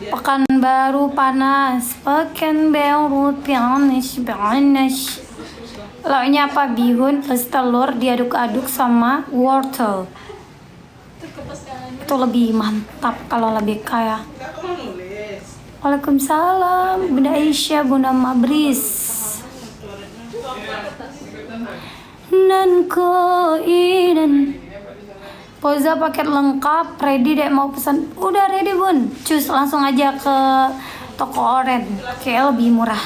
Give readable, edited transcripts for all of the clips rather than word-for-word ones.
Pekanbaru panas, Pekanbaru panas. Lauknya apa? Bihun plus telur diaduk-aduk sama wortel. Itu lebih mantap kalau lebih kaya. Waalaikumsalam Bunda Aisyah, Bunda Mabris. Nanko inan Poza paket lengkap, ready deh mau pesan. Udah ready bun, cus langsung aja ke toko oren, kayak lebih murah.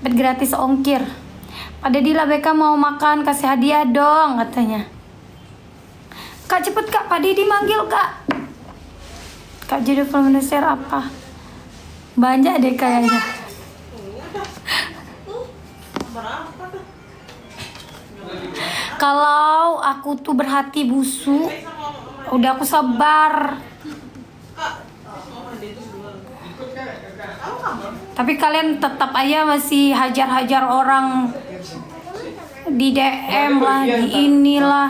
Bet gratis ongkir. Pak Deddy Labeka mau makan, kasih hadiah dong katanya. Kak cepet kak, Pak Deddy manggil kak. Kak jadi volunteer apa? Banyak deh kayaknya. Kalau aku tuh berhati busuk, udah aku sebar. Tapi kalian tetap aja masih hajar-hajar orang di DM lah, di inilah.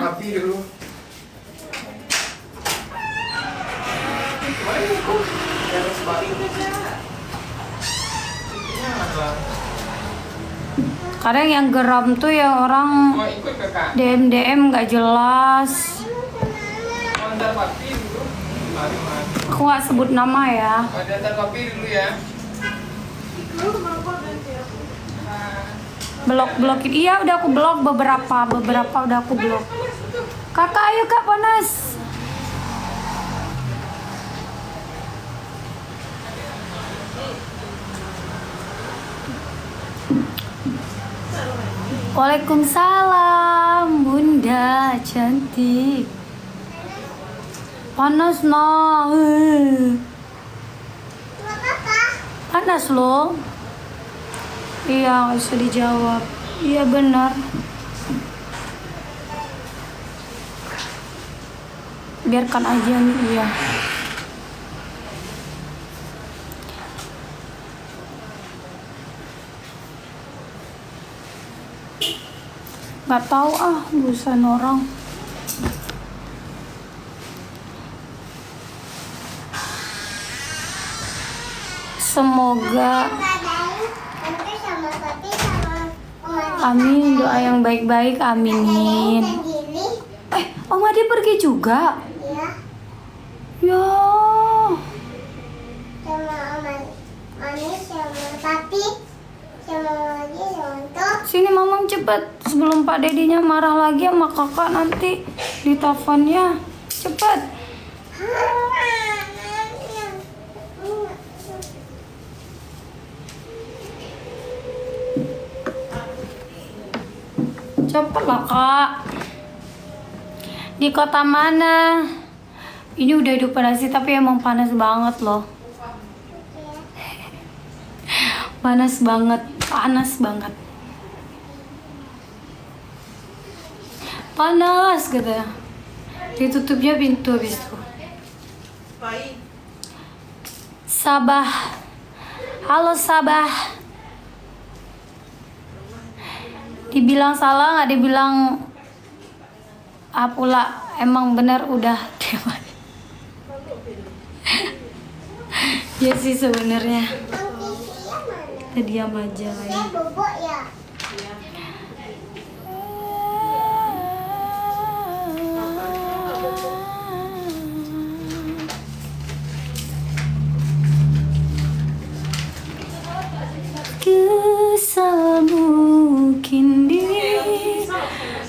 Kadang yang geram tuh ya orang DM nggak jelas. Aku nggak sebut nama ya. Blokin, iya udah aku blok beberapa udah aku blok. Kakak ayo kak panas. Waalaikumsalam Bunda cantik. Panas no. Panas loh. Iya nggak bisa dijawab. Iya benar. Biarkan aja nih iya. Nggak tahu bosan orang. Semoga amin, doa yang baik-baik, aminin. Om Ade pergi juga? Ya. Sini mamang cepet sebelum Pak Dedinya marah lagi sama kakak nanti di teleponnya. Cepet. Cepet lah kak. Di kota mana? Ini udah dioperasi tapi emang panas banget loh. Panas banget. Panas gitu ya. Ditutupnya pintu habis itu. Sabah. Halo Sabah. Dibilang salah nggak dibilang pula emang bener udah diam. Ya sih sebenarnya kita diam aja lah ya. Kesal mungkin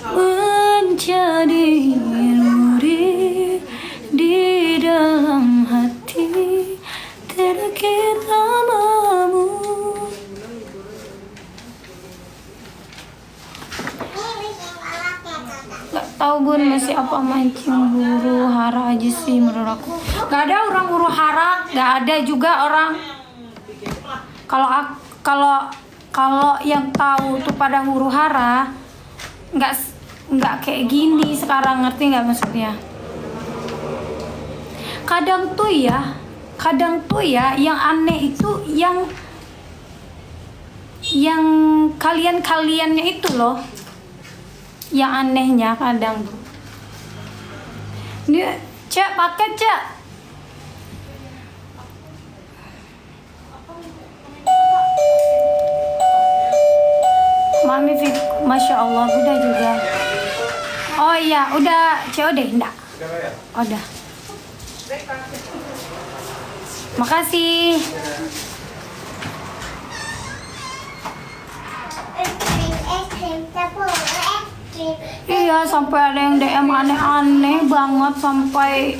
menjadi nuri di dalam hati terukir namamu. Gak tahu bun masih apa mancing huru hara aja sih menurut aku. Gak ada orang huru hara, gak ada juga orang. Kalau yang tahu tuh pada huru hara nggak kayak gini sekarang, ngerti nggak maksudnya? Kadang tuh ya yang aneh itu yang kaliannya itu loh yang anehnya kadang tuh. Ini Cak paket Cak fit. Masya Allah, udah juga. Oh iya, udah COD enggak? Oh, udah. Makasih. Iya, sampai ada yang DM aneh-aneh banget, sampai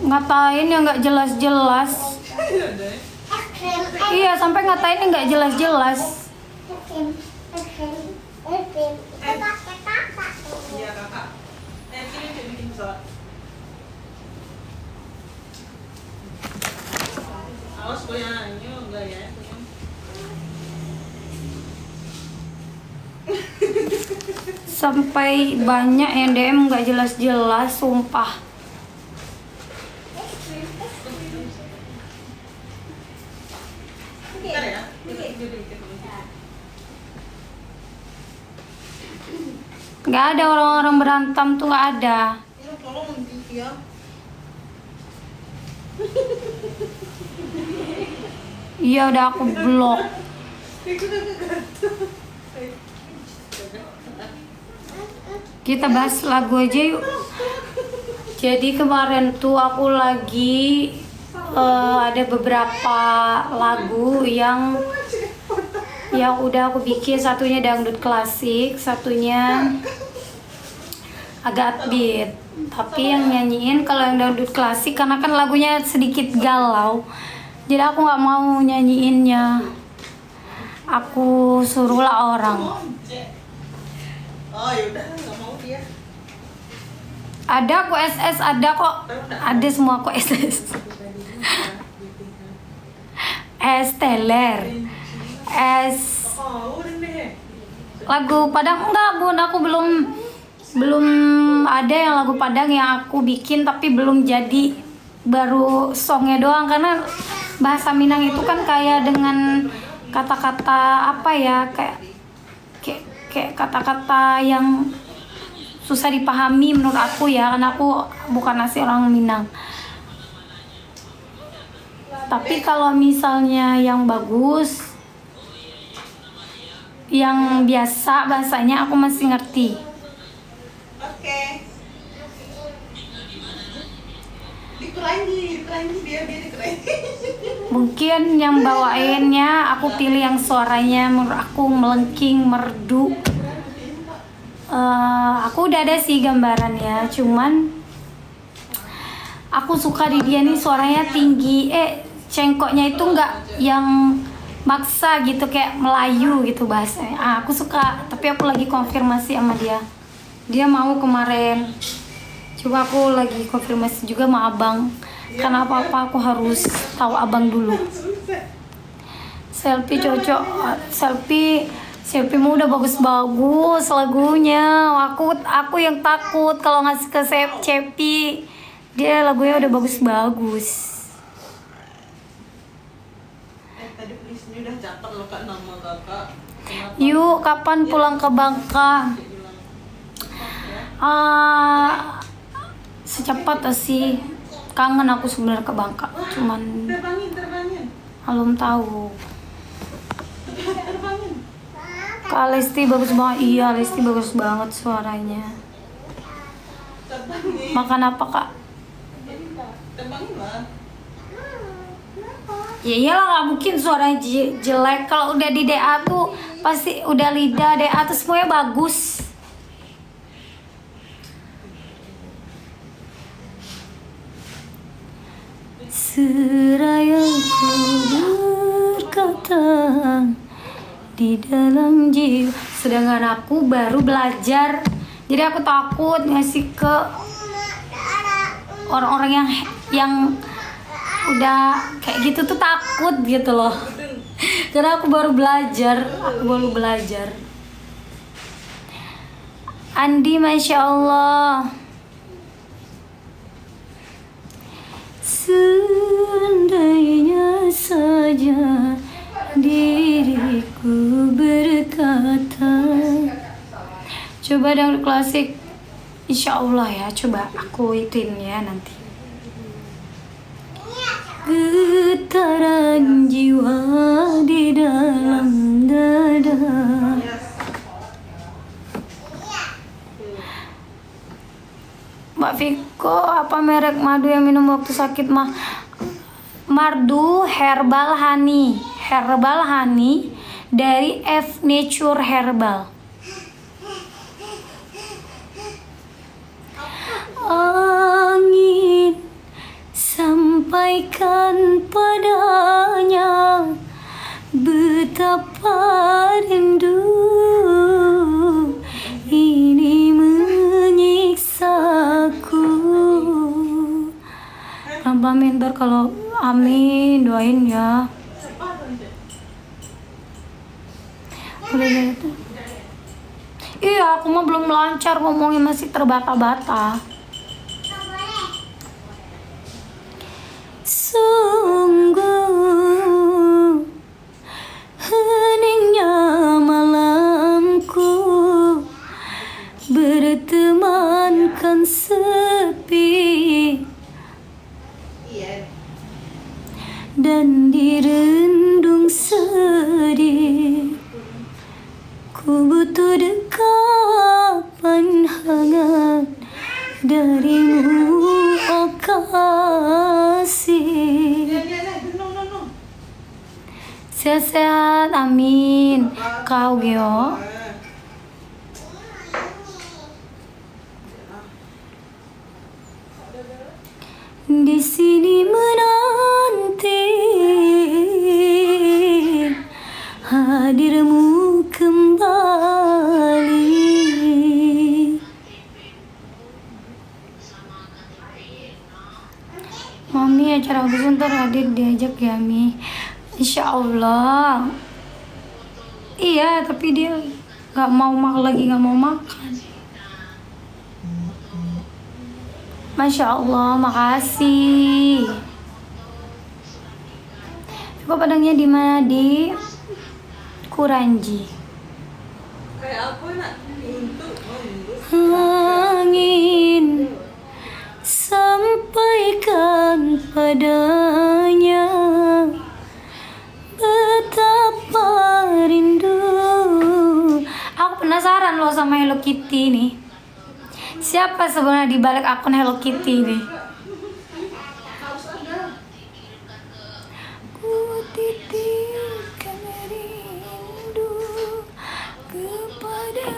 ngatain yang nggak jelas-jelas. Iya, sampai ngatain yang nggak jelas-jelas. Iya kakak. Sini bikin pesawat. Awas goyangnya enggak ya? Sampai banyak yang DM nggak jelas-jelas, sumpah. Bentar ya. Nggak ada orang-orang berantem tuh, nggak ada. Ya tolong ya. Iya, udah aku blok. Kita bahas lagu aja yuk. Jadi kemarin tuh aku lagi ada beberapa lagu yang udah aku bikin. Satunya dangdut klasik, satunya agak upbeat. Tapi yang nyanyiin kalau yang dangdut klasik, karena kan lagunya sedikit galau, jadi aku nggak mau nyanyiinnya. Aku suruhlah orang. Oh yaudah, nggak mau dia. Ada aku SS, ada kok. Ada semua aku SS. S Teler. S Oh udah deh. lagu Padang enggak, Bun. Aku belum ada yang lagu Padang yang aku bikin tapi belum jadi. Baru songnya doang, karena bahasa Minang itu kan kayak dengan kata-kata apa ya, kayak kata-kata yang susah dipahami menurut aku ya, karena aku bukan asli orang Minang. Tapi kalau misalnya yang bagus, yang biasa bahasanya aku masih ngerti. Oke. Dikerain dia dikerain. Mungkin yang bawainnya aku pilih yang suaranya menurut aku melengking, merdu. Aku udah ada sih gambarannya, cuman aku suka di dia nih suaranya tinggi, cengkoknya itu nggak yang maksa gitu, kayak Melayu gitu bahasanya. Aku suka, tapi aku lagi konfirmasi sama dia mau kemarin. Coba aku lagi konfirmasi juga sama abang, karena apa-apa aku harus tahu abang dulu. Selfie cocok, selfie mu udah bagus-bagus lagunya. Aku yang takut kalau ngasih ke Cepi, dia lagunya udah bagus-bagus. Tadi polisinya udah catat loh kak nama kakak. Yuk, kapan pulang ke Bangka? Secepatnya sih. Kangen aku sebenarnya ke Bangka, cuman Terbangin. belum tahu. Terbangin. Kak Lesti bagus banget. Iya, Lesti bagus banget suaranya. Terbangin. Makan apa, Kak? Terbangin lah. Ya iyalah, nggak mungkin suaranya jelek. Kalau udah di DA tuh pasti udah lidah DA tuh semuanya bagus. Seraya ku berkata di dalam jiwa, sedangkan aku baru belajar, jadi aku takut ngasih ke orang-orang yang udah kayak gitu tuh, takut gitu loh. Karena aku baru belajar. Andi, Masya Allah. Seandainya saja diriku berkata. Coba dangdut klasik, Insya Allah ya. Coba aku ituin ya nanti. Getaran jiwa di dalam dada. Mbak Viko, apa merek madu yang minum waktu sakit mah? Mardu Herbal Honey. Herbal Honey dari F Nature Herbal. Angin, sampaikan padanya betapa rindu ini menyiksaku. Apa mentor kalau amin doain ya. Udah gitu. Iya, aku mah belum lancar ngomongnya, masih terbata-bata. Sungguh heningnya malamku bertemankan sepi dan direndung sedih. Ku butuh dekapan hangat darimu, oh kasih. Sehat-sehat, amin. Kau Gio. Di sini menanti hadirmu kembali. Mami acara sebentar hadir diajak ya Mi. Insya Allah. Iya, tapi dia nggak mau lagi nggak mau makan. Masya Allah, makasih. Kok padangnya di mana? Di Kuranji. Kayak apa nak? Angin, sampaikan padanya betapa rindu. Aku penasaran loh sama Hello Kitty nih. Siapa sebenarnya di balik akun Hello Kitty nih? Ku titipkan rindu kepada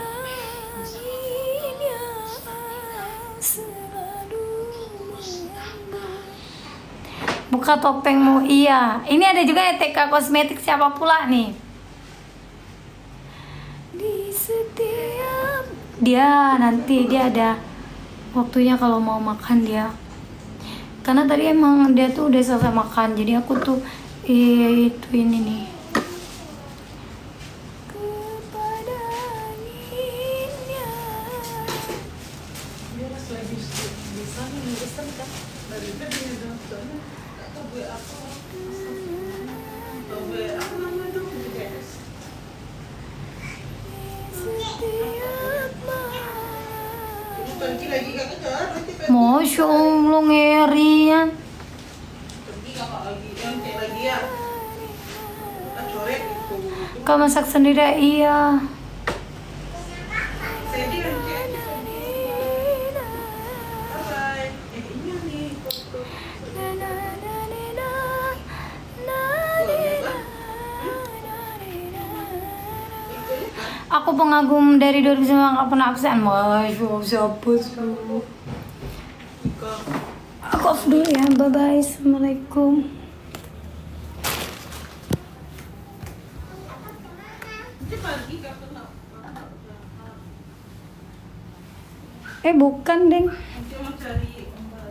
angin yang selalu mengembun. Buka topengmu, iya. Ini ada juga ETK Kosmetik, siapa pula nih? Di setiap dia nanti dia ada waktunya kalau mau makan dia, karena tadi emang dia tuh udah selesai makan, jadi aku tuh itu ini nih kepada anginnya. Dia pas lagi di sana ngurusin kan dari dia bilang soalnya atau gue apa atau gue apa namanya tuh guys. Pergi lagi kak kejar nanti pergi. Masya Allah ngerian. Pergi kakak lagi yang kayak lagi ya. Kita coret itu. Kau masak sendiri? Iya. Jadi nanti. Bye. Ini nih foto. Aku pengagum dari 2009, nggak pernah absen. Masya Allah, siapa sih? Aku off dulu ya, bye bye, assalamualaikum. Nanti pagi kak kena. Bukan deng. Nanti mau cari ombak.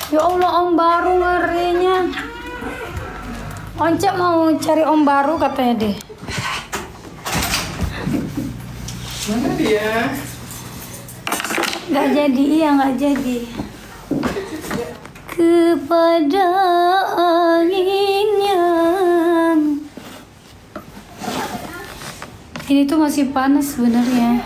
Ya Allah, om baru ngerinya. Once mau cari om baru katanya deh. Mana dia? Nggak jadi, iya nggak jadi. Kepada angin yang ini tuh masih panas sebenarnya.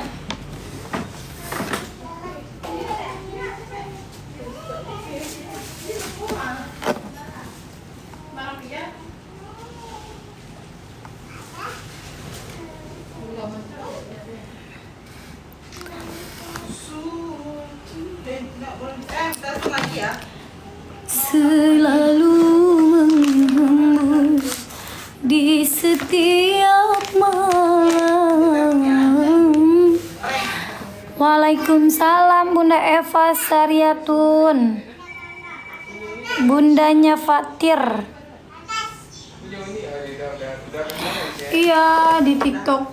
ya. selalu menghembus di setiap malam. Waalaikumsalam Bunda Eva Saryatun, bundanya Fatir. Iya, di TikTok.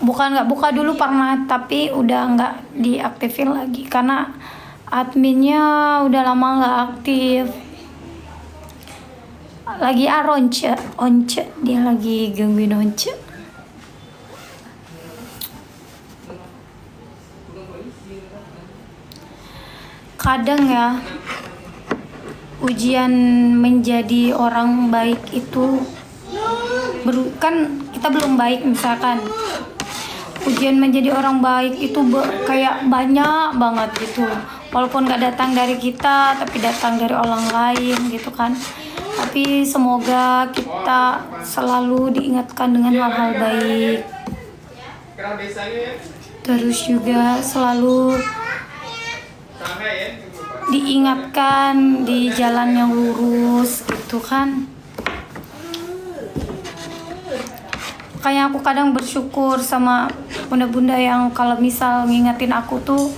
Bukan nggak buka dulu pernah, tapi udah nggak diaktifin lagi karena adminnya udah lama nggak aktif. Lagi once dia lagi gangguin once. Kadang ya, ujian menjadi orang baik itu kan kita belum baik, misalkan ujian menjadi orang baik itu kayak banyak banget gitu, walaupun gak datang dari kita tapi datang dari orang lain gitu kan. Tapi semoga kita selalu diingatkan dengan hal-hal baik, terus juga selalu diingatkan di jalan yang lurus gitu kan. Kayak aku kadang bersyukur sama bunda-bunda yang kalau misal ngingetin aku tuh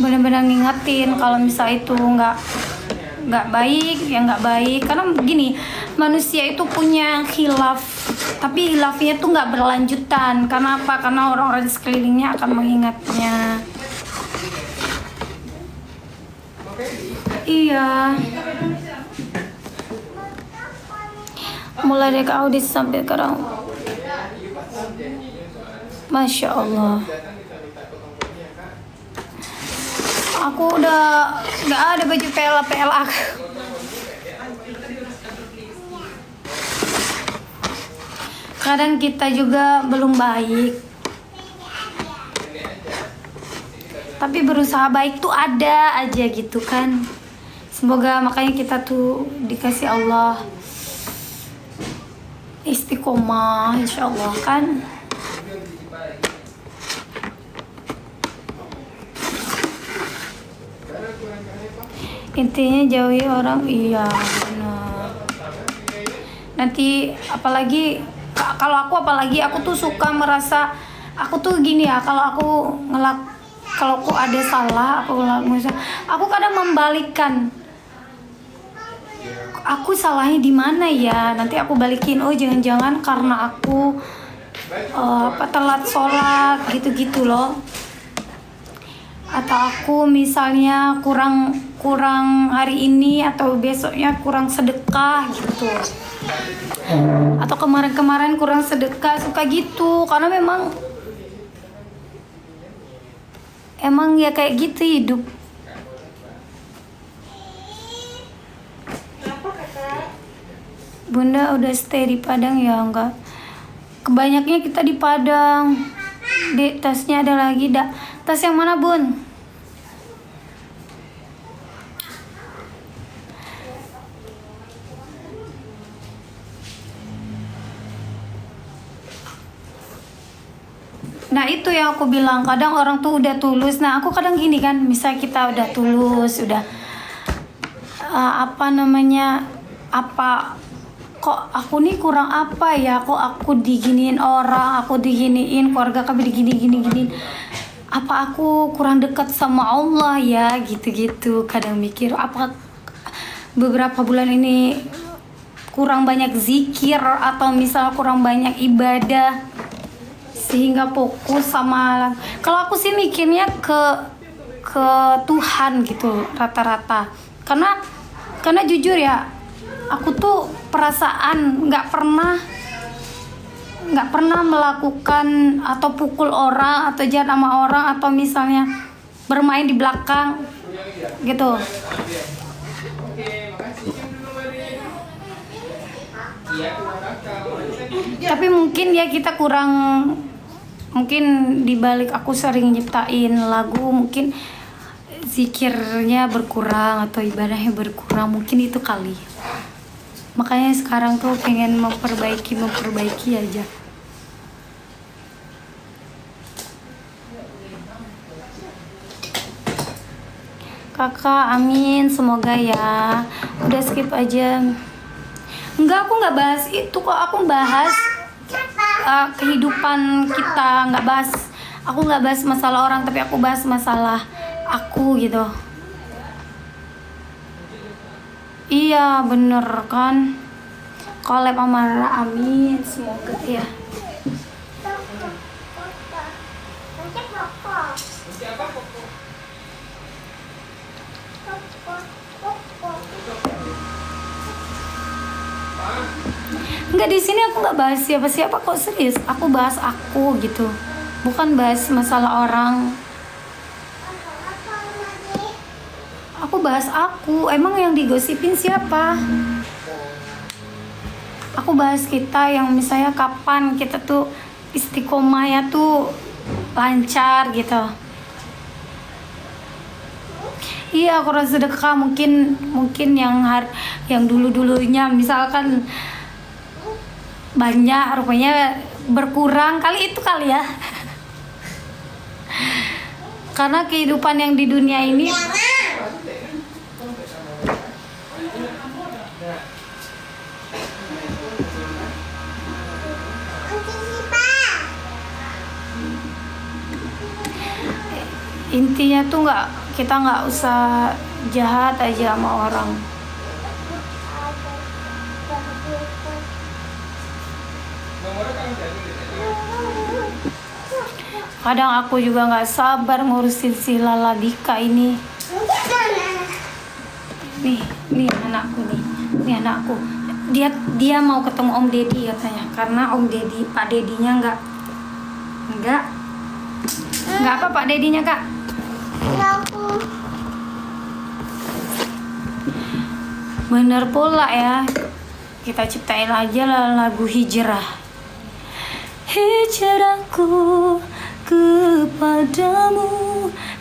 benar-benar ngingetin kalau misal itu nggak baik, ya nggak baik. Karena begini, manusia itu punya khilaf, tapi khilafnya tuh nggak berlanjutan. Karena apa? Karena orang-orang di sekelilingnya akan mengingatnya. Iya. Mulai dari audit sampai sekarang, Masya Allah. Aku udah nggak ada baju PL aku. Kadang kita juga belum baik, tapi berusaha baik tuh ada aja gitu kan. Semoga makanya kita tuh dikasih Allah istiqomah, insya Allah kan. Intinya jauhi orang, iya benar. Nanti apalagi kalau aku tuh suka merasa aku tuh gini ya, kalau aku ada salah, aku kadang membalikkan. Aku salahnya di mana ya? Nanti aku balikin. Oh, jangan-jangan karena aku telat sholat gitu-gitu loh. Atau aku misalnya kurang hari ini atau besoknya kurang sedekah gitu. Atau kemarin-kemarin kurang sedekah, suka gitu. Karena emang ya kayak gitu hidup. Bunda udah stay di Padang ya? Enggak. Kebanyaknya kita di Padang. Di tasnya ada lagi. Tas yang mana, Bun? Nah itu yang aku bilang, kadang orang tuh udah tulus. Nah aku kadang gini kan, misal kita udah tulus, udah kok aku nih kurang apa ya, kok aku diginiin orang, aku diginiin keluarga kami diginiin, apa aku kurang dekat sama Allah ya, gitu-gitu. Kadang mikir apa beberapa bulan ini kurang banyak zikir atau misal kurang banyak ibadah sehingga fokus sama. Kalau aku sih mikirnya ke Tuhan gitu rata-rata, karena jujur ya, aku tuh perasaan nggak pernah melakukan atau pukul orang atau jahat sama orang atau misalnya bermain di belakang gitu. Tapi mungkin ya kita kurang, mungkin dibalik aku sering nyiptain lagu, mungkin zikirnya berkurang atau ibadahnya berkurang, mungkin itu kali. Makanya sekarang tuh pengen memperbaiki aja. Kakak, amin, semoga ya. Udah skip aja. Enggak, aku nggak bahas itu kok. Aku bahas kehidupan kita, nggak bahas. Aku nggak bahas masalah orang, tapi aku bahas masalah aku gitu. Iya, bener kan? Collab sama Rara, amin, semoga ya. Enggak, di sini aku nggak bahas siapa-siapa kok, serius. Aku bahas aku gitu, bukan bahas masalah orang. Aku bahas aku. Emang yang digosipin siapa? Aku bahas kita yang misalnya kapan kita tuh istiqomah ya tuh lancar gitu. Iya, aku rasa sedekah mungkin yang dulunya misalkan banyak, rupanya berkurang kali itu kali ya. Karena kehidupan yang di dunia ini intinya tuh kita nggak usah jahat aja sama orang. Kadang aku juga nggak sabar ngurusin si Laladika ini. Nih anakku nih. Nih anakku. Dia mau ketemu Om Deddy katanya. Karena Om Deddy, Pak Dedinya nggak apa Pak Dedinya, Kak? Bener pula ya. Kita ciptain aja lagu hijrah. Hijrahku kepadamu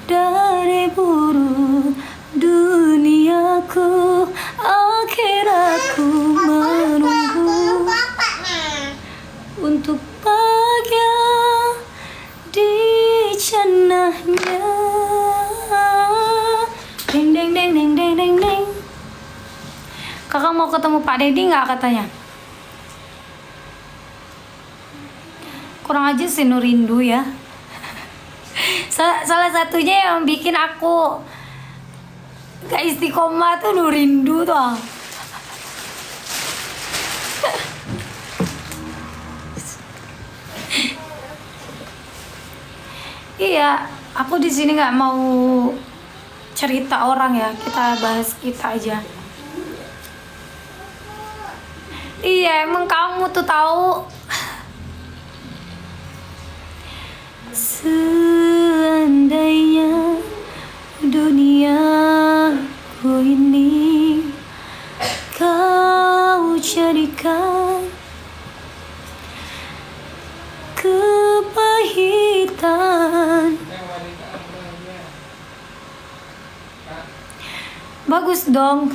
dari buruk duniaku, akhiratku menunggu untuk bahagia di jannahnya. Deng deng deng deng deng deng deng. Kakak mau ketemu Pak Deddy nggak katanya? Kurang aja sih Nurindu ya. Salah satunya yang bikin aku gak istiqomah tuh Nurindu tuh. Iya, aku di sini nggak mau cerita orang ya. Kita bahas kita aja. Iya, emang kamu tuh tahu. Seandainya duniaku ini kau jadikan kepahitan. Bagus dong.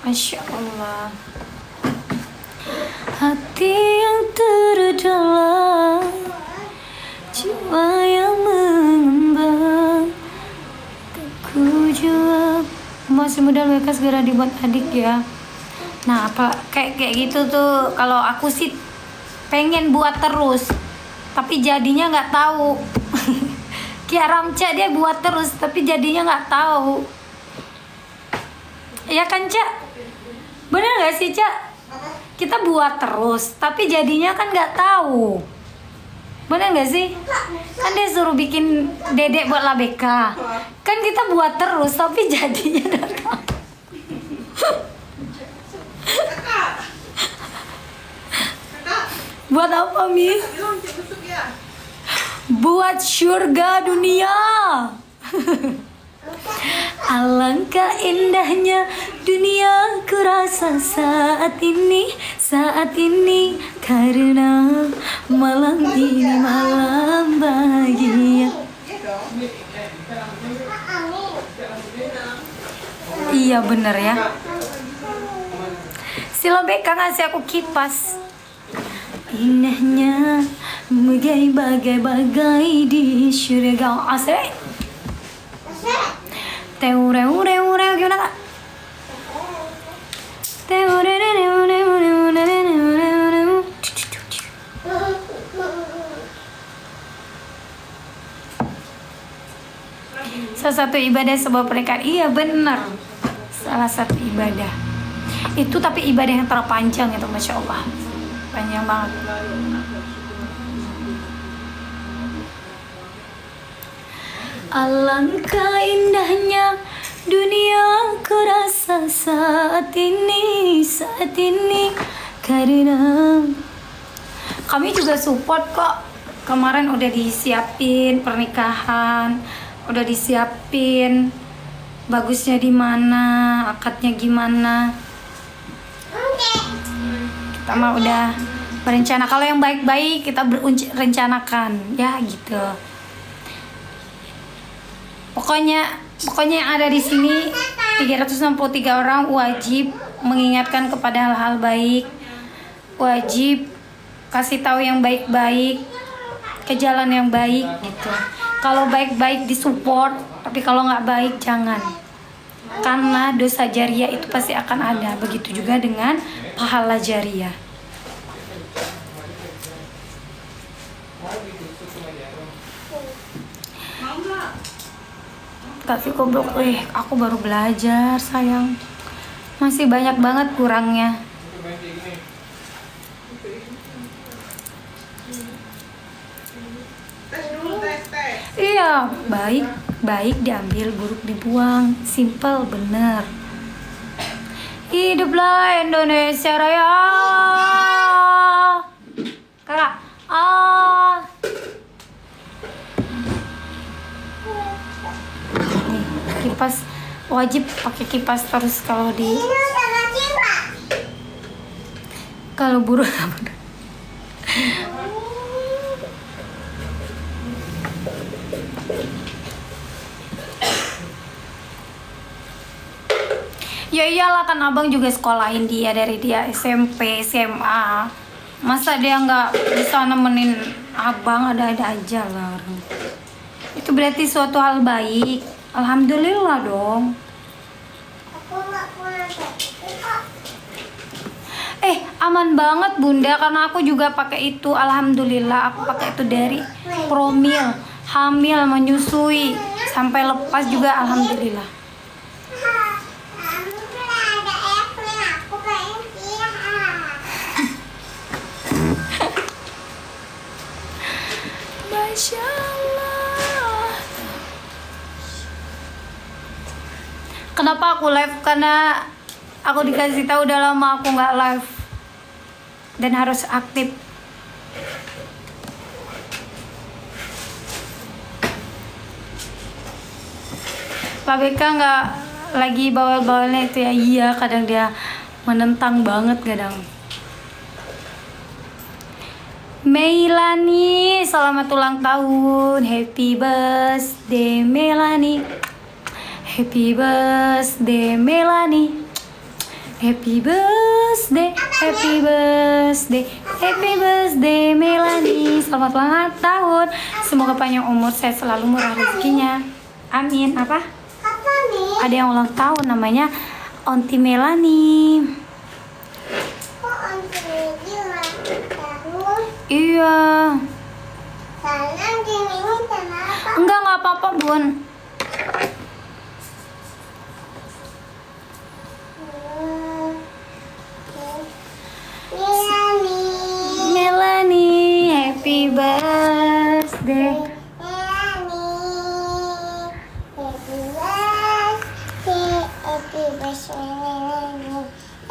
Masya Allah. Hati yang terdalam, jiwa yang mengembang. Ku jawab, masih muda mereka segera dibuat adik ya. Nah, apa kayak gitu tuh. Kalau aku sih pengen buat terus, tapi jadinya nggak tahu. Kayak Ramca, dia buat terus, tapi jadinya nggak tahu. Ya kan, Cak? Bener nggak sih, Cak? Kita buat terus, tapi jadinya kan nggak tahu. Bener nggak sih? Kan dia suruh bikin dedek buat Labeka. Kan kita buat terus, tapi jadinya nggak tahu. Buat apa, Mi? Buat surga dunia. Alangkah indahnya dunia ku rasa saat ini karena malam ini malam bahagia. Iya bener ya. Sila Beka ngasih aku kipas. Indahnya bagai-bagai di surga. Asik. Teureu gimana kak? Salah satu ibadah sebuah pernikahan. Iya benar. Salah satu ibadah. Itu tapi ibadah yang terpanjang itu, Masya Allah. Panjang banget. Alangkah indahnya dunia ku rasa saat ini karena kami juga support kok. Kemarin udah disiapin pernikahan, udah disiapin bagusnya di mana, akadnya gimana. Kita mah udah berencana. Kalau yang baik-baik kita berencanakan ya gitu. Pokoknya yang ada di sini 363 orang wajib mengingatkan kepada hal-hal baik, wajib kasih tahu yang baik-baik, ke jalan yang baik gitu. Kalau baik-baik disupport, tapi kalau nggak baik jangan. Karena dosa jariah itu pasti akan ada. Begitu juga dengan pahala jariah. Tapi goblok, aku baru belajar sayang. Masih banyak banget kurangnya. Iya, baik diambil, buruk dibuang. Simple, bener. Hiduplah Indonesia Raya. Kakak, nih, kipas wajib pakai kipas terus kalau buruk. Ya iyalah, kan abang juga sekolahin dia dari dia SMP, SMA. Masa dia nggak bisa nemenin abang? Ada-ada aja lah orang. Itu berarti suatu hal baik. Alhamdulillah dong. Aman banget bunda, karena aku juga pakai itu. Alhamdulillah, aku pakai itu dari promil, hamil, menyusui, sampai lepas juga alhamdulillah. Masya Allah. Kenapa aku live? Karena aku dikasih tahu udah lama aku nggak live dan harus aktif. Pak BK nggak lagi bawel-bawelnya itu ya. Iya, kadang dia menentang banget kadang. Melani, selamat ulang tahun. Happy birthday Melani. Happy birthday Melani. Happy birthday, happy birthday, happy birthday Melani. Selamat ulang tahun. Semoga panjang umur, sehat selalu, murah rezekinya. Amin. Apa? Ada yang ulang tahun namanya Onti Melani. Iya. Enggak apa-apa bun. Melani, happy birthday.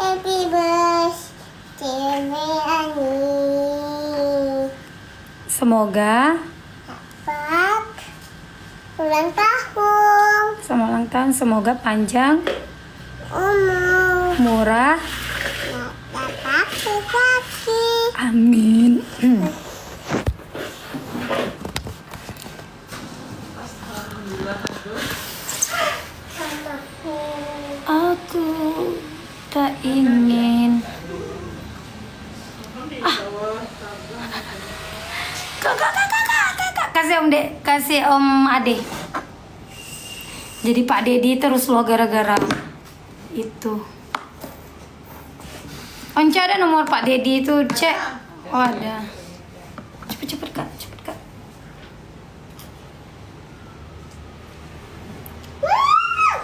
Happy birthday Melani. Semoga Dapat ulang tahun. sama ulang tahun, semoga panjang, Umur. murah. Dapat rezeki. Amin. Aku tak ingin. Kakak. Kasih om Ade. Jadi Pak Dedi terus lo gara-gara itu. Onca ada nomor Pak Dedi itu, cek. Oh ada. Cepet kak, cepet kak.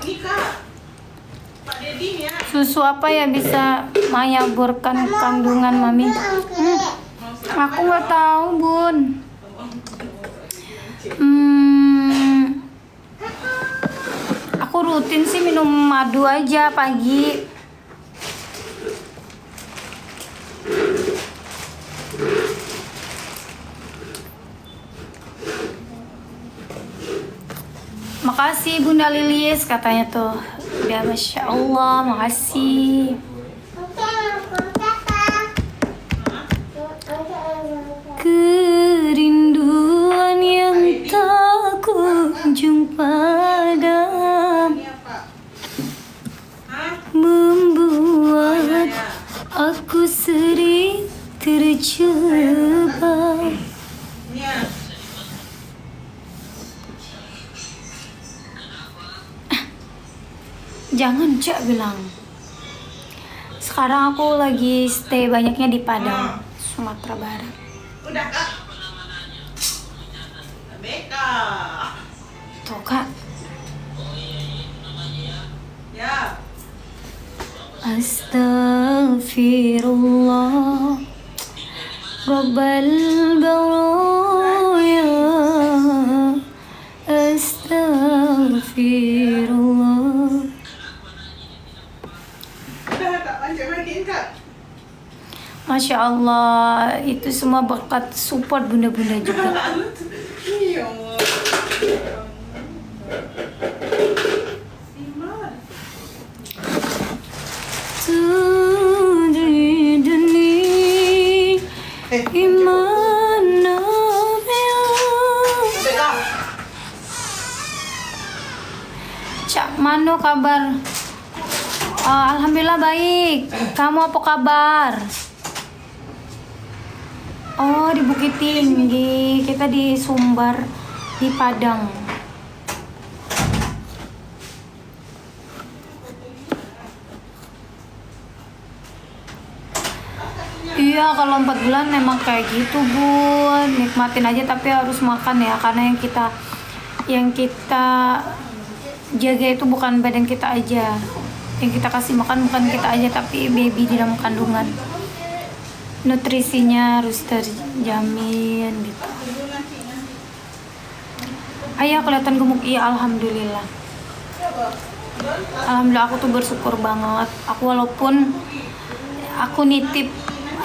Ini kak, Pak Dedi ya. Susu apa ya bisa menyuburkan kandungan mami? Aku nggak tahu bun. Aku rutin sih minum madu aja pagi. Makasih Bunda Lilis katanya tuh. Ya Masya Allah, makasih. Kerinduan yang tak kunjung padam Ini apa? Hah? membuat aku sering terjebak. Ini ya. Jangan Cak bilang. Sekarang aku lagi stay banyaknya di Padang, Sumatera Barat. Udah kak. Beka. Tuh kak. Ya. Astaghfirullah Rabbal baraya. Astaghfirullah. Udah kak, lanjut lagi kak. Masya Allah, itu semua berkat support bunda-bunda juga. Iya. Iman. Tudidni imana Beka. Cak Mano kabar? Alhamdulillah baik. Kamu apa kabar? Oh di Bukit Tinggi, kita di Sumbar di Padang. Iya kalau 4 bulan memang kayak gitu bun, nikmatin aja tapi harus makan ya karena yang kita jaga itu bukan badan kita aja, yang kita kasih makan bukan kita aja tapi baby di dalam kandungan, nutrisinya harus terjamin gitu. Ayah kelihatan gemuk, iya alhamdulillah. Alhamdulillah aku tuh bersyukur banget. Aku walaupun aku nitip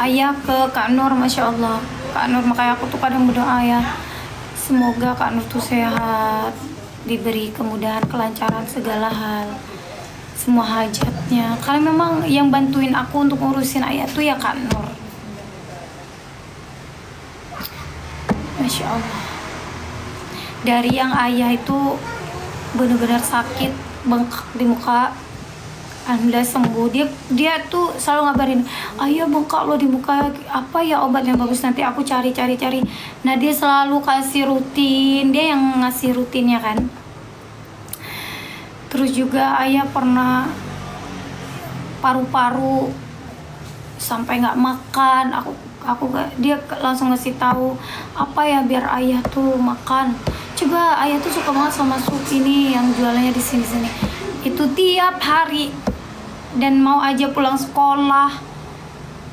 ayah ke Kak Nur, Masya Allah Kak Nur, makanya aku tuh kadang berdoa ya semoga Kak Nur tuh sehat, diberi kemudahan, kelancaran segala hal, semua hajatnya, karena memang yang bantuin aku untuk ngurusin ayah tuh ya Kak Nur. Masya Allah, dari yang ayah itu benar-benar sakit bengkak di muka, alhamdulillah sembuh. Dia tuh selalu ngabarin, ayo bengkak lo di muka, apa ya obat yang bagus, nanti aku cari. Nah dia selalu kasih rutin, dia yang ngasih rutinnya kan. Terus juga ayah pernah paru-paru sampai nggak makan, dia langsung ngasih tahu apa ya biar ayah tuh makan. Coba ayah tuh suka banget sama sup ini yang jualannya di sini itu tiap hari, dan mau aja pulang sekolah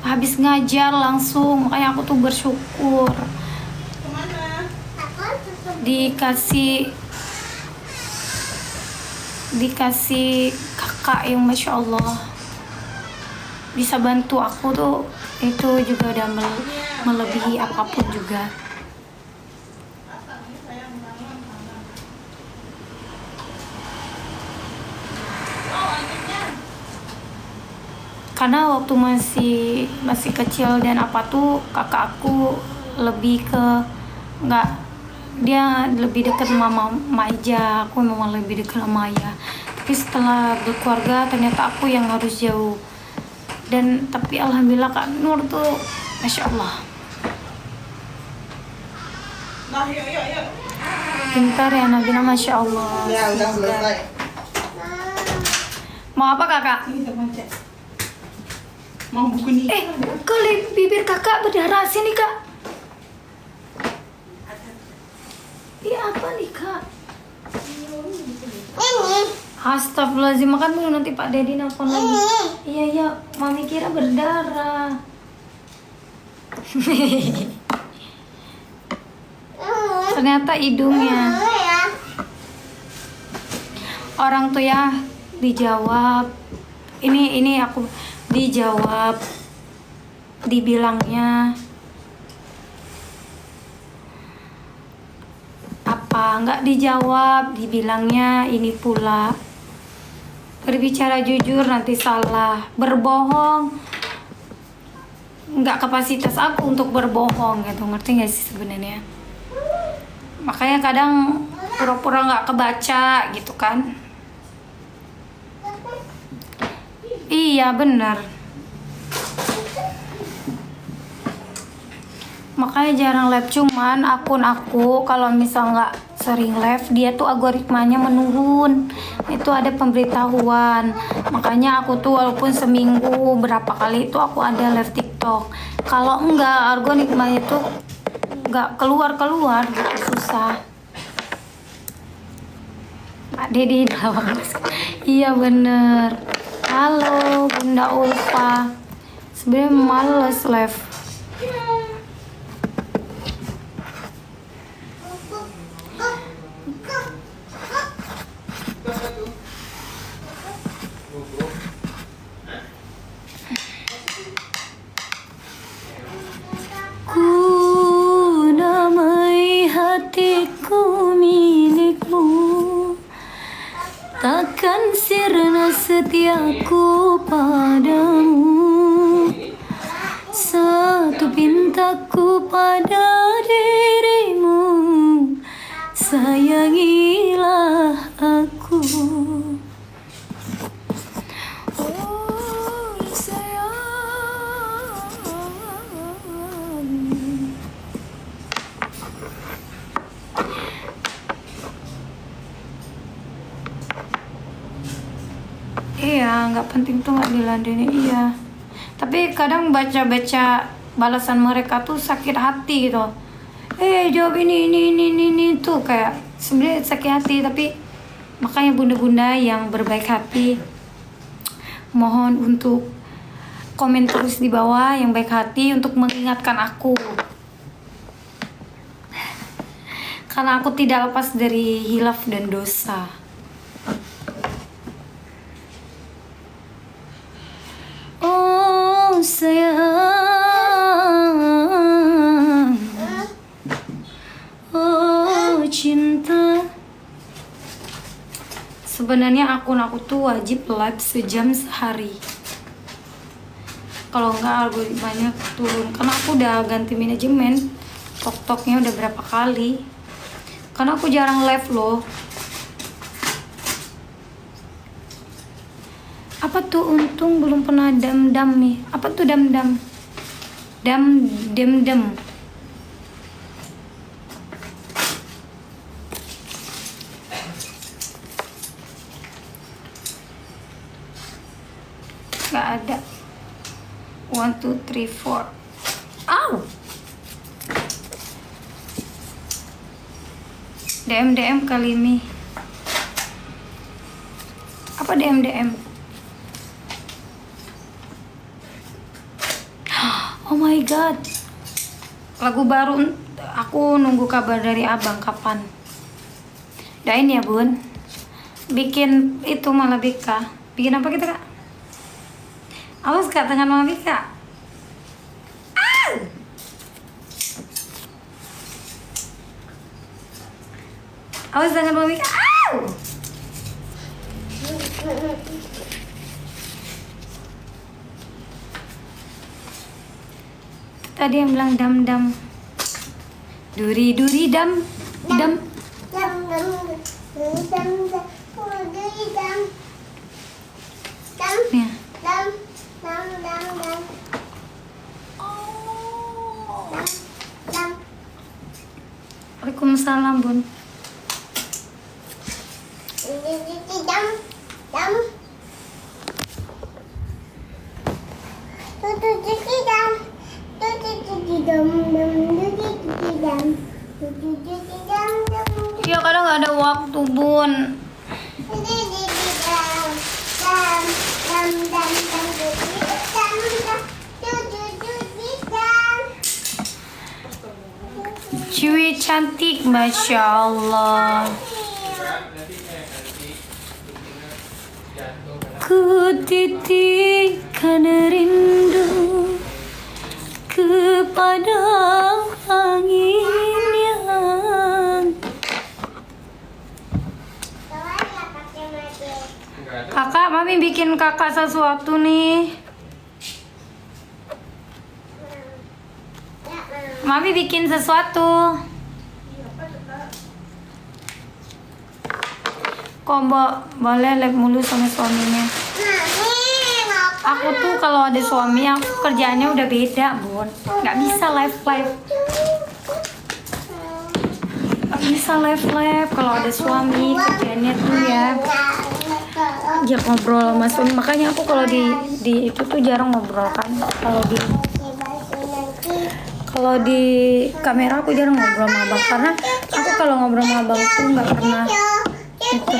habis ngajar langsung, makanya aku tuh bersyukur Kemana? dikasih kakak yang Masya Allah bisa bantu aku tuh, itu juga udah melebihi apapun juga. Karena waktu masih kecil dan apa tuh kakak aku lebih ke dia lebih dekat sama mama aja, aku memang lebih dekat sama ayah. Tapi setelah berkeluarga ternyata aku yang harus jauh. Dan tapi alhamdulillah Kak Nur tuh Masya Allah Nah, yuk. pintar ya Nabila, Masya Allah. Ya, udah Semoga selesai. Mau apa kakak? Sini terpencet. Mau buku nih? Kali bibir kakak berdarah sini kak. Iya apa nih kak? Ini. Astagfirullahaladzim, makan dulu nanti Pak Dedi nelfon lagi. Ini. Iya iya, mami kira berdarah. Ternyata hidungnya. Ya. Orang tuh ya dijawab. Ini aku dijawab. Dibilangnya apa? Nggak dijawab, dibilangnya ini pula. Berbicara jujur nanti salah, berbohong nggak kapasitas aku untuk berbohong gitu, ngerti nggak sih sebenarnya? Makanya kadang pura-pura nggak kebaca gitu kan? Iya benar. Makanya jarang live, cuman akun aku kalau misal nggak sering live dia tuh algoritmanya menurun. Itu ada pemberitahuan. Makanya aku tuh walaupun seminggu berapa kali itu aku ada live TikTok. Kalau enggak algoritmanya tuh nggak keluar gitu, susah. Pak Dedi iya bener. Halo Bunda Ulfa. Sebenarnya males live. Ku damai hatiku milikmu, takkan sirna setiaku padamu. Satu pintaku pada dirimu, sayangilah aku. Oh sayang. Iya, nggak penting tuh nggak diladenin, iya. Tapi kadang baca-baca balasan mereka tuh sakit hati gitu. Jawab ini tuh kayak sebenarnya sakit hati, tapi makanya bunda-bunda yang berbaik hati mohon untuk komen terus di bawah yang baik hati untuk mengingatkan aku. Karena aku tidak lepas dari hilaf dan dosa. Oh sayang, oh cinta. Sebenarnya akun aku tuh wajib live sejam sehari. Kalau enggak algoritmanya turun. Karena aku udah ganti manajemen. TikToknya udah berapa kali. Karena aku jarang live loh. Apa tuh untung belum pernah dam-dam nih. Apa tuh dam-dam? Dem. Gak ada. 1, 2, 3, 4. Aw! DM kali ini. Apa DM? Oh my god. Lagu baru, aku nunggu kabar dari abang kapan. Doain ya bun. Bikin itu malah Bika. Bikin apa kita kak? Awas kak tangan Mama Bika. Awas tangan Mama Bika. Tadi yang bilang dam. Duri dam. Dam. Nih. Waalaikumsalam bun. Ya kadang nggak ada waktu bun. Cewek cantik, masya Allah. Ku titipkan rindu kepada angin yang. Kakak, mami bikin kakak sesuatu nih. Mami bikin sesuatu. Kok boleh live mulu sama suaminya? Aku tuh kalau ada suami, aku kerjaannya udah beda, bun. Nggak bisa live. Nggak bisa live kalau ada suami, kerjaannya tuh ya. Ajak ngobrol sama suami. Makanya aku kalau di itu tuh jarang ngobrol kan. Kalau di kamera aku jarang ngobrol sama abang, karena aku kalau ngobrol sama abang tuh nggak pernah itu.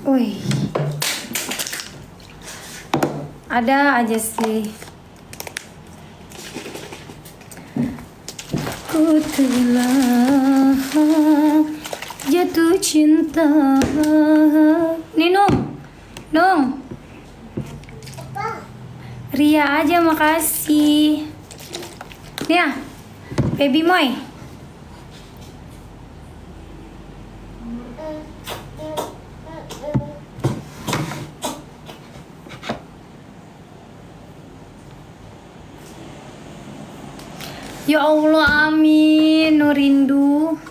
Wih, ada aja sih. Ku telah jatuh cinta. Nung. Ria aja, makasih. Nih ya, baby Moy. Ya Allah, amin. Nurindu.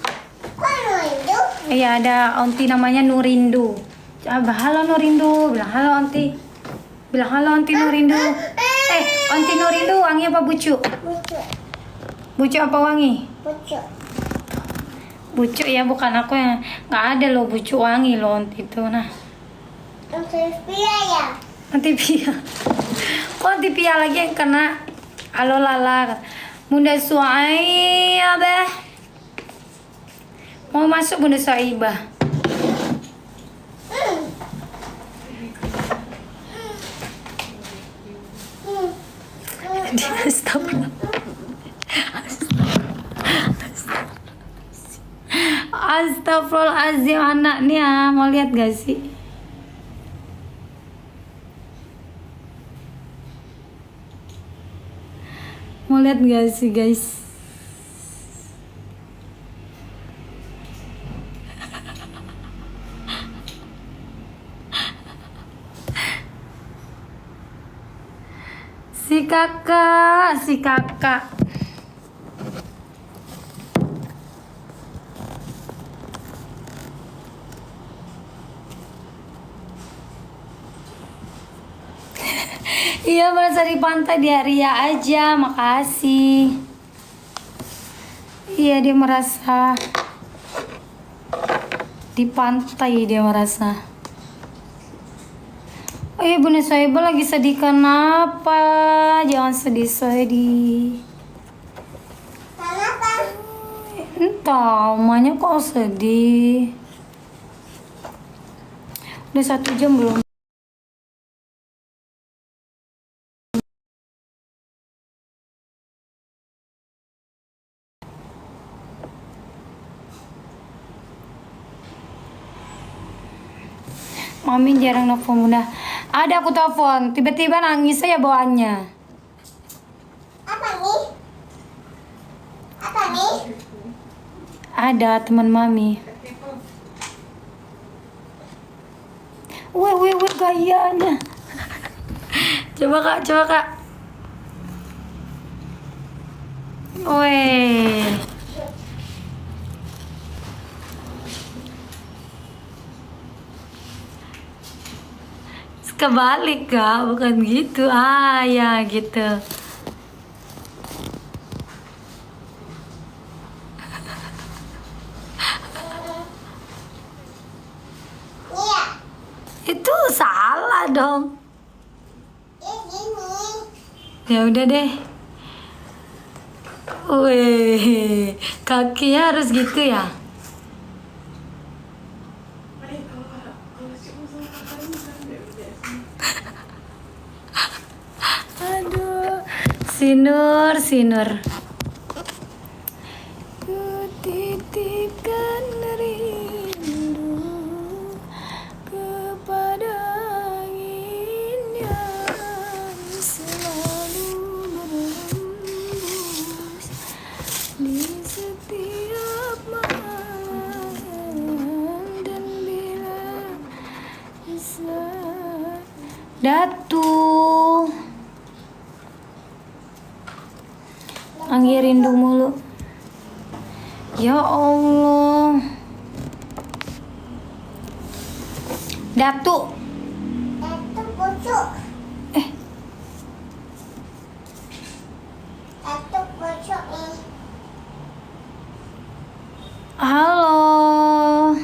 Iya, ada aunty namanya Nurindu. Coba halo Nurindu, bilang halo aunty. Bilang halo aunty Nurindu. Aunty Nurindu wangi apa bucu? Bucu apa wangi? Bucu ya, bukan aku yang nggak ada loh bucu wangi loh aunty itu. Nah. Aunty Pia ya? Aunty Pia. Kok aunty Pia lagi yang kena alo lala. Bunda Suaibah. Mau masuk Bunda Suaibah. Astagfirullahaladzim, anaknya mau lihat gak sih? Mau lihat gak sih guys? Si kakak. Iya, merasa di pantai, dia Ria aja, makasih. Iya, dia merasa di pantai, dia merasa. Oh iya, Bunda Soeba lagi sedih kenapa? Jangan sedih-sedih. Kenapa? Entah, omanya kok sedih. Udah 1 jam belum? Mami jarang nelfon Bunda. Ada, aku telepon, tiba-tiba nangis aja bawaannya. Apa nih? Ada teman Mami. Weh gayanya. Coba kak. Weh. Kebalik kak, bukan gitu. Ya gitu. Iya. Itu salah dong. Ya udah deh. Wih, kakinya harus gitu ya. Kalau cium sama kakaknya kan beda. Aduh, Sinur, Sinur. Ku titipkan rindu kepada angin yang selalu berhembus di setiap malam dan bila bisa. Datu. Anggi rindu mulu. Ya Allah. Datu. Itu busuk. Eh, Itu busuk nih. halo.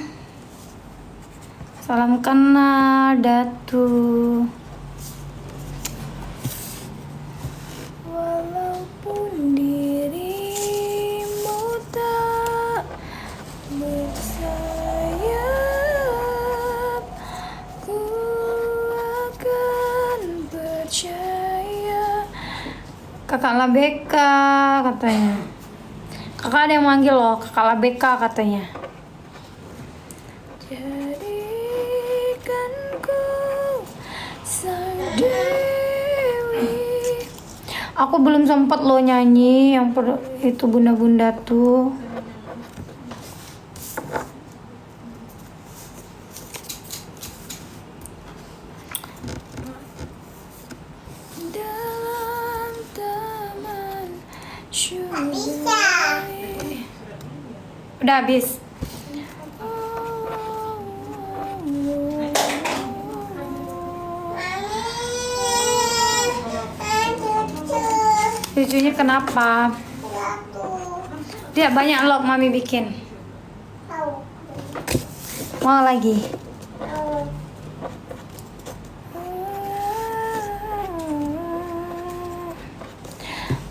Salam kenal Datu. Walaupun dirimu tak bersayap, ku akan percaya. Kakak Labeka katanya. Kakak ada yang manggil loh, Kakak Labeka katanya. Jadikan ku sang dewi. Aku belum sempat lo nyanyi yang itu bunda-bunda tuh. Dalam taman Bisa. Udah habis. Cucunya kenapa? Dia banyak log mami bikin. Mau lagi?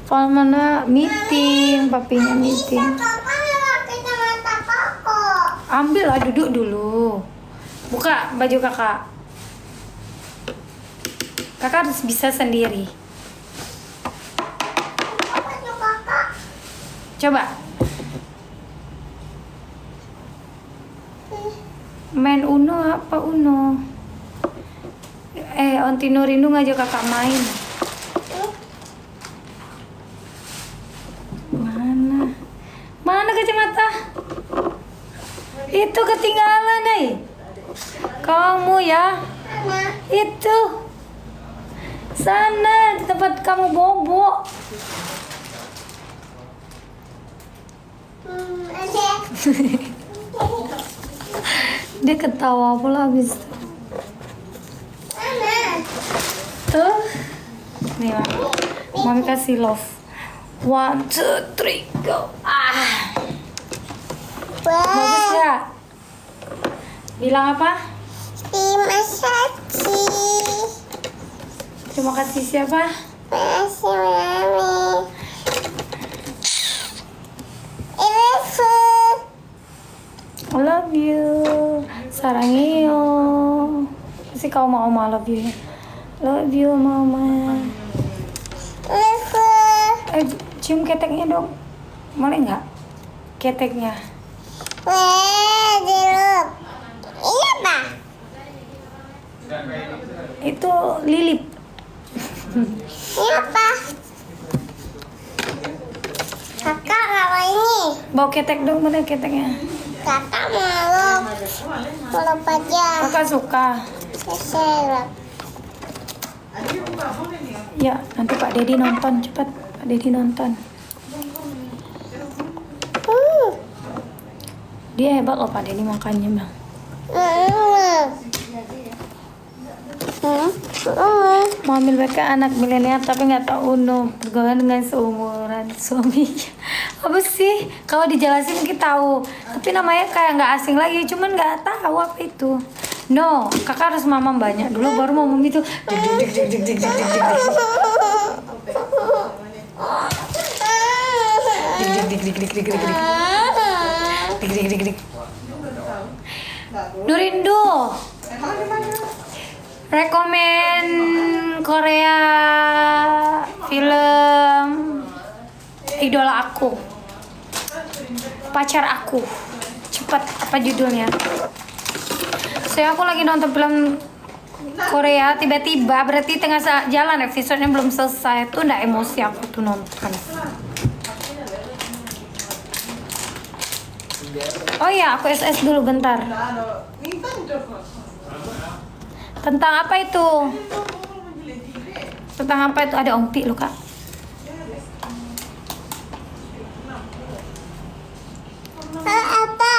Kalau mana meeting, papinya meeting. Ambil lah, duduk dulu. Buka baju kakak. Kakak harus bisa sendiri. Coba. Main Uno apa Uno? Ontino Rindu ngajak kakak main. Mana kacamata? Itu ketinggalan deh. Kamu ya? Itu. Sana di tempat kamu bobo. Dia ketawa pula habis itu. Tuh. Nih, Mami kasih love. 1, 2, 3, go. Bagus gak? Bilang apa? Terima kasih. Terima kasih siapa? Terima kasih Mami. I love you. Sarangeo. Kasi kau mau I love you. Love you mama. Cium keteknya dong. Boleh nggak? Keteknya. Ini apa? Itu lilip. Ini apa? Kakak mau ini. Bawa ketek dong, mana keteknya? Kakak mau peluk aja. Kakak suka. Selap. Ya, nanti Pak Dedi nonton cepat. Pak Dedi nonton. Dia hebat loh Pak Dedi makannya bang. Mau ambil mereka anak milenial tapi nggak tahu Uno pergaulan dengan seumuran suaminya. Apa sih? Kalau dijelasin mungkin tahu. Tapi namanya kayak nggak asing lagi. Cuman nggak tahu apa itu. No, kakak harus mamam banyak dulu baru mau itu. Dik dik dik dik dik dik dik dik. Dik dik dik dik. Nurindu. Rekomen Korea film idola aku, pacar aku. Cepat, apa judulnya? Saya aku lagi nonton film Korea, tiba-tiba berarti tengah jalan episodenya belum selesai tuh, ndak emosi aku tuh nonton. Oh ya, aku SS dulu bentar. Tentang apa itu? Tentang apa itu? Ada ompi lu kak. Apa?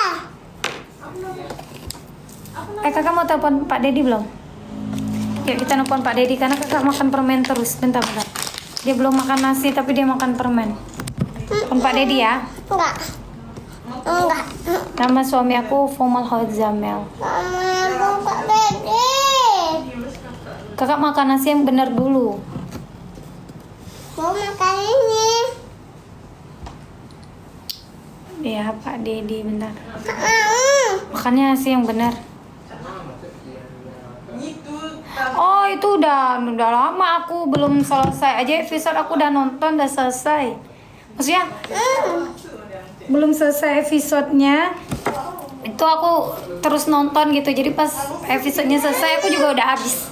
Kakak mau telepon Pak Dedi belum? Yuk kita nelfon Pak Dedi karena kakak makan permen terus. Bentar. Dia belum makan nasi tapi dia makan permen. Telepon Pak Dedi ya. Enggak. Nama suami aku Fomal Hodzamel. Mama, Pak Dede. Kakak makan nasi yang benar dulu. Mau makan ini. Ya Pak Dedi bentar. Mau. Makannya nasi yang benar. Oh itu udah lama, aku belum selesai aja episode, aku udah nonton, udah selesai. Maksudnya belum selesai episodenya, itu aku terus nonton gitu. Jadi pas episodenya selesai aku juga udah habis.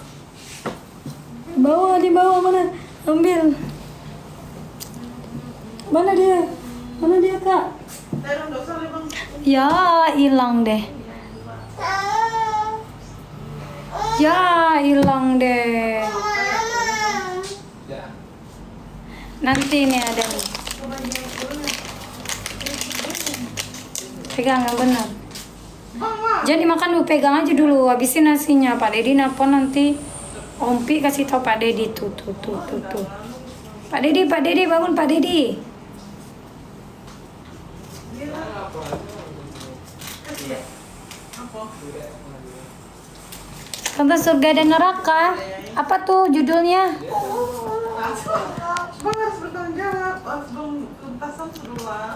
Di bawah mana? Ambil. Mana dia kak? Ya hilang deh. Ya hilang deh. Nanti ini ada nih. Pegang yang benar. Jangan dimakan dulu, pegang aja dulu. Habisin nasinya. Pak Dedi nelpon nanti. Ompi kasih tau Pak Dedi tuh. Pak Dedi bangun Pak Dedi. Tentang surga dan neraka. Apa tuh judulnya? Bang harus bertanggung jawab, harus tuntasan sudah.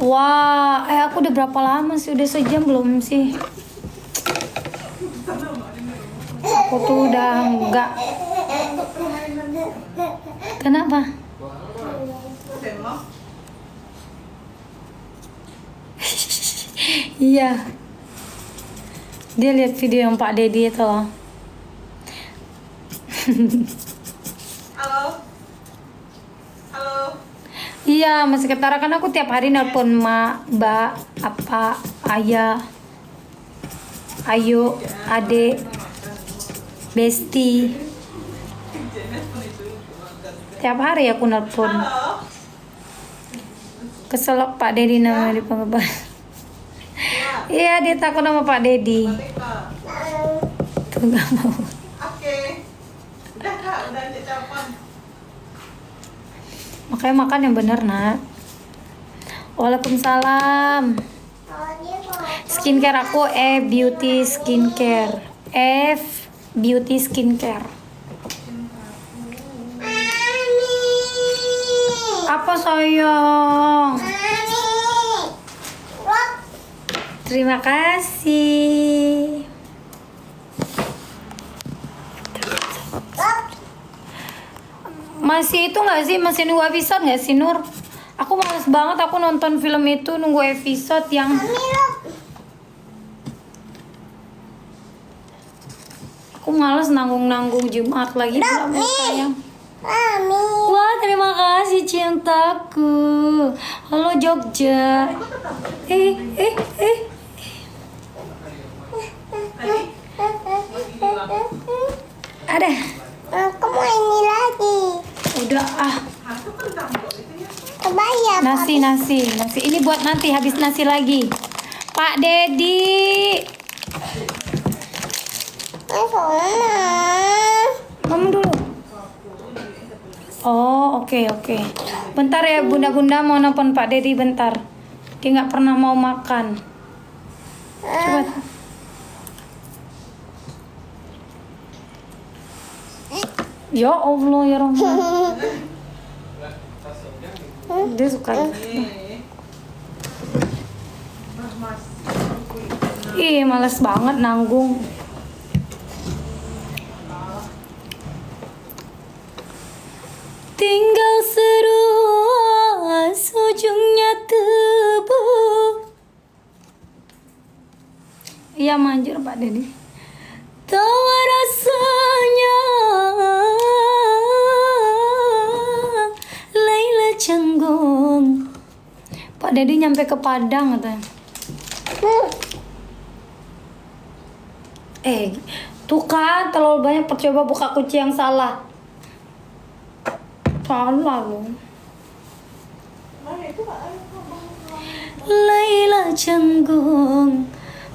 Wah, aku udah berapa lama sih? Udah sejam belum sih? Aku tuh udah enggak. Kenapa? Iya. Dia lihat video yang Pak Dedi itu loh. Halo. Iya, masih ketara kan aku tiap hari nelpon mak, mbak, apa, ayah, ayo, adek, besti. Tiap hari aku nelpon. Keselok Pak Dedi namanya di Panggebang. Iya, dia takut sama Pak Dedi. Tuh nggak mau. Oke. Udah kak, udah telepon. Makanya makan yang bener nak. Waalaikumsalam. Skincare aku Beauty Skincare. Beauty Skincare. Apa sayang? Terima kasih. Masih itu nggak sih? Masih nunggu episode nggak sih Nur? Aku males banget aku nonton film itu, nunggu episode yang aku males nanggung Jumat lagi pula mau sayang. Wah terima kasih cintaku. Halo Jogja. Ada. Aku mau ini lagi. Udah Kebayang. Nasi. Ini buat nanti habis nasi lagi. Pak Dedi. Kamu dulu. Oh, oke. Bentar ya bunda-bunda mau nelpon Pak Dedi bentar. Dia nggak pernah mau makan. Coba. Ya Allah ya Rahman. Dia suka gitu. Mas. Ih, males banget nanggung. Tinggal seruas ujungnya tubuh. Iya manjur Pak Dedi. Tawa rasanya Laila canggung. Pak Dedi nyampe ke Padang katanya. Tuh kan terlalu banyak percoba buka kunci yang salah. Salah loh. Laila canggung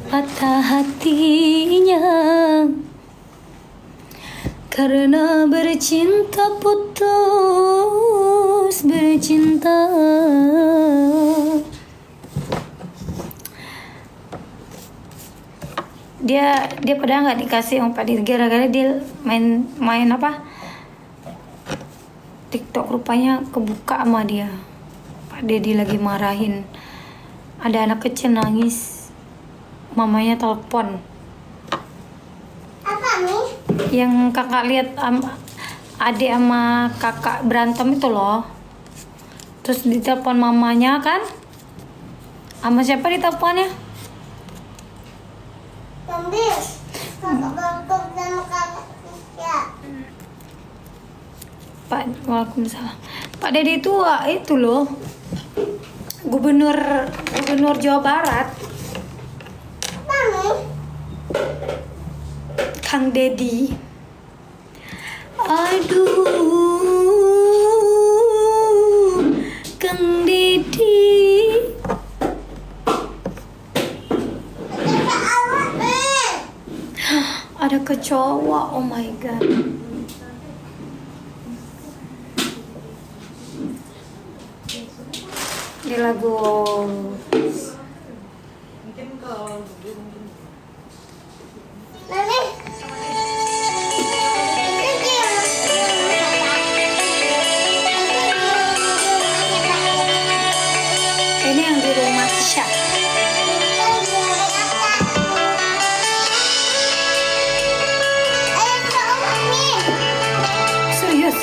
patah hatinya karena bercinta putus bercinta. Dia padahal nggak dikasih sama Pak Dedi gara-gara dia main apa TikTok, rupanya kebuka sama dia. Pak Dedi lagi marahin, ada anak kecil nangis, mamanya telepon. Apa nih? Yang kakak lihat adik sama kakak berantem itu loh, terus ditelepon mamanya kan, sama siapa diteleponnya? Ambil. Kakak bangkok sama kakak Tisha. Pak, waalaikumsalam. Pak Dedi itu loh, gubernur Jawa Barat, Apa nih? Kang Dedi. Aduh, Kang Dedi. Kakak awak nih. Ada kecoa, oh my god. Ini lagu Mungkin kalau mungkin Mami. ini yang di rumah Tisha. Serius?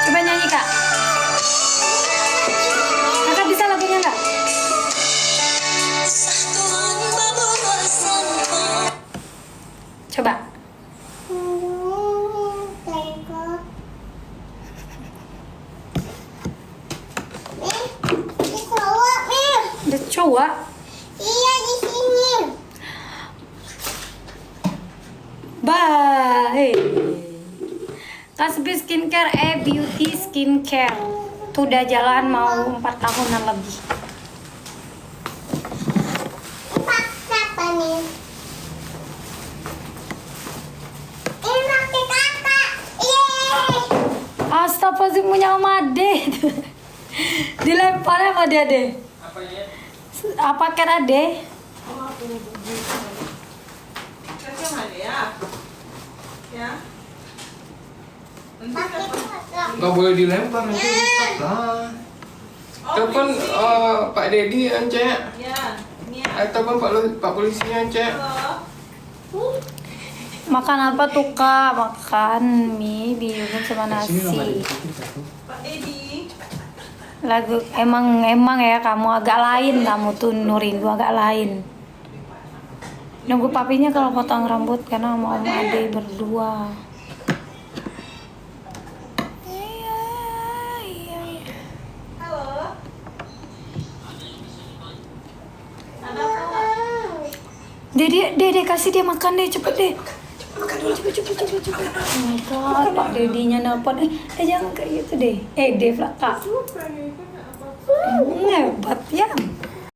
Coba nyanyi kak. Kakak bisa lagunya nggak? Coba. Ada cowok. Iya di sini. Bye. Kasbi Skincare, Beauty Skincare. Tuh udah jalan mau 4 tahunan lebih. Siapa nih? Ini pakai kakak. Yeay. Astagfirullahaladzim, punya Om Ade. Dilemparnya sama dia deh. Apa kira deh? Kasih mana ya? Ya. Nanti Pakai dapat. kakak. Nggak boleh dilempar nanti rusak lah. Oh, Telepon polisi. Pak Dedi Ance. Ya, ini ya. Telepon Pak polisinya Ance. Halo. Makan apa tuh kak? Makan mie bihun sama nasi. Pak Dedi. Lagu emang ya kamu agak lain, kamu tuh Nurin tuh agak lain. Nunggu papinya kalau potong rambut karena sama Om Ade berdua. Halo. Ada apa? Dede kasih dia makan deh, cepet deh. Makan dulu, cepet. Oh my god, Pak Dedinya nelpon. Jangan kayak gitu deh. Dev lah kak. Hebat ya.